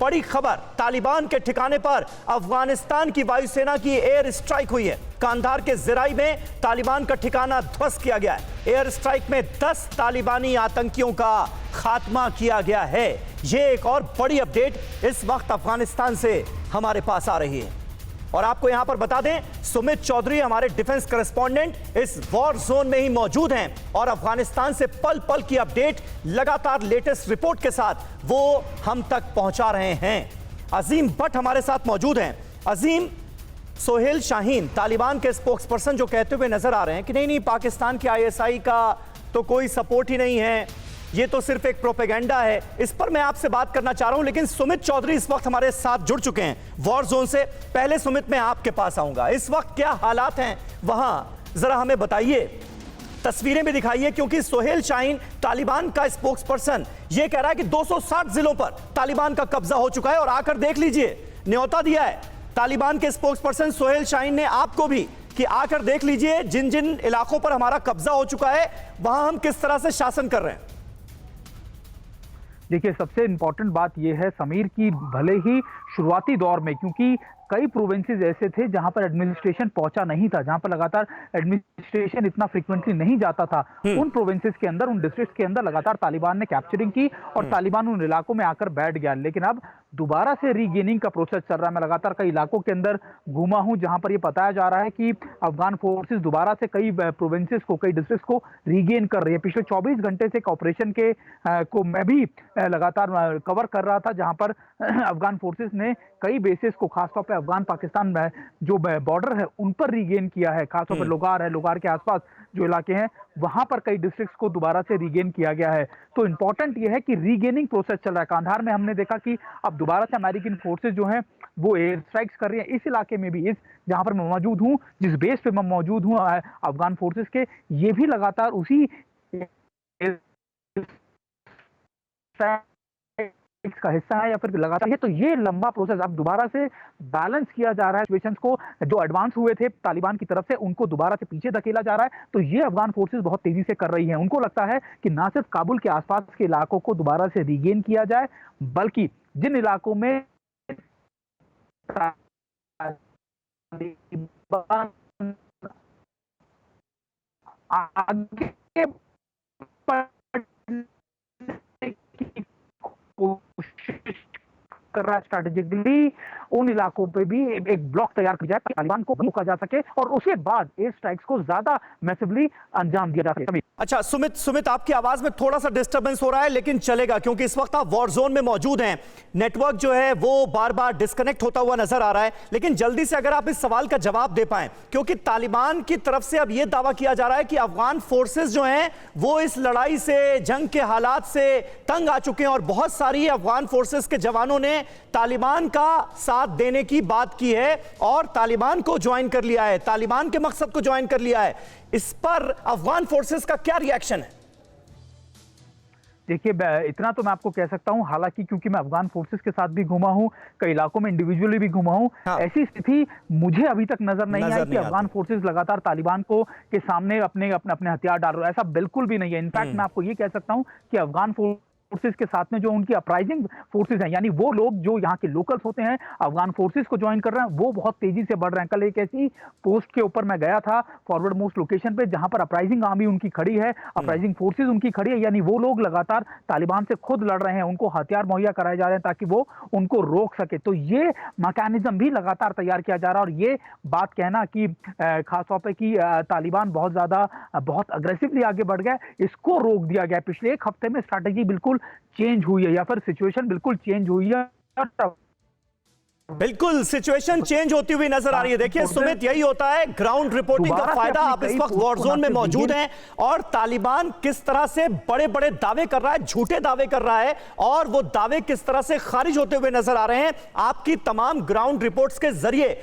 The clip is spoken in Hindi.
बड़ी खबर, तालिबान के ठिकाने पर अफगानिस्तान की वायुसेना की एयर स्ट्राइक हुई है। कांधार के ज़राई में तालिबान का ठिकाना ध्वस्त किया गया है। एयर स्ट्राइक में 10 तालिबानी आतंकियों का खात्मा किया गया है। यह एक और बड़ी अपडेट इस वक्त अफगानिस्तान से हमारे पास आ रही है। और आपको यहां पर बता दें, सुमित चौधरी हमारे डिफेंस करेस्पॉन्डेंट इस वॉर जोन में ही मौजूद हैं और अफगानिस्तान से पल पल की अपडेट लगातार लेटेस्ट रिपोर्ट के साथ वो हम तक पहुंचा रहे हैं। अजीम भट्ट हमारे साथ मौजूद हैं। अजीम, सोहेल शाहीन तालिबान के स्पोक्सपर्सन जो कहते हुए नजर आ रहे हैं कि नहीं, पाकिस्तान की आईएसआई का तो कोई सपोर्ट ही नहीं है, ये तो सिर्फ एक प्रोपेगेंडा है, इस पर मैं आपसे बात करना चाह रहा हूं। लेकिन सुमित चौधरी इस वक्त हमारे साथ जुड़ चुके हैं वॉर जोन से। पहले सुमित, मैं आपके पास आऊंगा, इस वक्त क्या हालात हैं वहां, जरा हमें बताइए, तस्वीरें भी दिखाइए, क्योंकि सोहेल शाहीन तालिबान का स्पोक्सपर्सन ये कह रहा है कि 260 जिलों पर तालिबान का कब्जा हो चुका है। और आकर देख लीजिए, न्योता दिया है तालिबान के स्पोक्सपर्सन सोहेल शाहीन ने आपको भी कि आकर देख लीजिए जिन जिन इलाकों पर हमारा कब्जा हो चुका है वहां हम किस तरह से शासन कर रहे हैं। देखिए, सबसे इंपॉर्टेंट बात यह है समीर की, भले ही शुरुआती दौर में, क्योंकि कई प्रोविंसेस ऐसे थे जहां पर एडमिनिस्ट्रेशन पहुंचा नहीं था, जहां पर लगातार एडमिनिस्ट्रेशन इतना फ्रीक्वेंटली नहीं जाता था, उन प्रोविंसेस के अंदर, उन डिस्ट्रिक्ट्स के अंदर लगातार तालिबान ने कैप्चरिंग की और तालिबान उन इलाकों में आकर बैठ गया। लेकिन अब दोबारा से रीगेनिंग का प्रोसेस चल रहा है। मैं लगातार कई इलाकों के अंदर घूमा हूं जहां पर यह बताया जा रहा है कि अफगान फोर्सेस दोबारा से कई प्रोविंसेस को, कई डिस्ट्रिक्ट्स को रीगेन कर रही है। पिछले 24 घंटे से एक ऑपरेशन के को मैं भी लगातार कवर कर रहा था, जहां पर अफगान फोर्सेस ने कई बेसिस को, खासतौर पर अफगान पाकिस्तान में जो बॉर्डर है उन पर रीगेन किया है। खासतौर पर लोगार है, लोगार के आसपास जो इलाके हैं वहां पर कई डिस्ट्रिक्ट्स को दोबारा से रीगेन किया गया है। तो इंपॉर्टेंट यह है कि रीगेनिंग प्रोसेस चल रहा है। कांधार में हमने देखा कि अब दोबारा से अमेरिकन फोर्सेस जो हैं वो एयर स्ट्राइक्स कर रही हैं। इस इलाके में भी, इस जहां पर मैं मौजूद हूं, जिस बेस पे मैं मौजूद हूं अफगान फोर्सेस के, ये भी लगातार उसी का हिस्सा है या फिर लगातार है। तो ये लंबा प्रोसेस अब दोबारा से बैलेंस किया जा रहा है। सिचुएशंस को जो एडवांस हुए थे तालिबान की तरफ से उनको दोबारा से पीछे धकेला जा रहा है। तो ये अफगान फोर्सेस बहुत तेजी से कर रही हैं। उनको लगता है कि ना सिर्फ काबुल के आसपास के इलाकों को दोबारा से रीगेन किया जाए, बल्कि जिन इलाकों में आगे कर रहा है स्ट्रैटेजिकली, उन इलाकों पे भी एक ब्लॉक तैयार किया जाए, तालिबान को रोका जा सके और उसके बाद एयर स्ट्राइक्स को ज्यादा मैसिवली अंजाम दिया जा सके। अच्छा सुमित, आपकी आवाज में थोड़ा सा डिस्टरबेंस हो रहा है, लेकिन चलेगा क्योंकि इस वक्त आप वॉर जोन में मौजूद हैं। नेटवर्क जो है वो बार बार डिस्कनेक्ट होता हुआ नजर आ रहा है। लेकिन जल्दी से अगर आप इस सवाल का जवाब दे पाएं, क्योंकि तालिबान की तरफ से अब यह दावा किया जा रहा है कि अफगान फोर्सेस जो हैं वो इस लड़ाई से, जंग के हालात से तंग आ चुके हैं और बहुत सारी अफगान फोर्सेस के जवानों ने तालिबान का साथ देने की बात की है और तालिबान को ज्वाइन कर लिया है, तालिबान के मकसद को ज्वाइन कर लिया है। इस पर अफगान फोर्सेस का क्या रिएक्शन है? देखिए, इतना तो मैं आपको कह सकता हूं, हालांकि क्योंकि मैं अफगान फोर्सेस के साथ भी घूमा हूं, कई इलाकों में इंडिविजुअली भी घूमा हूं, ऐसी स्थिति मुझे अभी तक नजर नहीं आई कि अफगान फोर्सेस लगातार तालिबान को के सामने अपने हथियार डाल रहे हैं। ऐसा बिल्कुल भी नहीं है। इनफैक्ट मैं आपको ये कह सकता हूं कि अफगान फोर्सेस के साथ में जो उनकी अपराइजिंग फोर्सेस हैं, यानी वो लोग जो यहाँ के लोकल्स होते हैं, अफगान फोर्सेस को ज्वाइन कर रहे हैं, वो बहुत तेजी से बढ़ रहे हैं। कल एक ऐसी पोस्ट के ऊपर मैं गया था, फॉरवर्ड मोस्ट लोकेशन पे, जहां पर अपराइजिंग आर्मी उनकी खड़ी है, अपराइजिंग फोर्सेस उनकी खड़ी है, यानी वो लोग लगातार तालिबान से खुद लड़ रहे हैं, उनको हथियार मुहैया कराए जा रहे हैं ताकि वो उनको रोक सके। तो ये मैकेनिज्म भी लगातार तैयार किया जा रहा है। और ये बात कहना कि खासतौर पर कि तालिबान बहुत अग्रेसिवली आगे बढ़ गया, इसको रोक दिया गया। पिछले एक हफ्ते में स्ट्रैटेजी बिल्कुल चेंज हुई है या फिर सिचुएशन बिल्कुल चेंज हुई है। बिल्कुल सिचुएशन चेंज होती हुई नजर आ रही है। देखिए सुमित, यही होता है ग्राउंड रिपोर्टिंग का फायदा। आप इस वक्त वॉर जोन में मौजूद हैं और तालिबान किस तरह से बड़े बड़े दावे कर रहा है, झूठे दावे कर रहा है, और वो दावे किस तरह से खारिज होते हुए नजर आ रहे हैं आपकी तमाम ग्राउंड रिपोर्ट्स के जरिए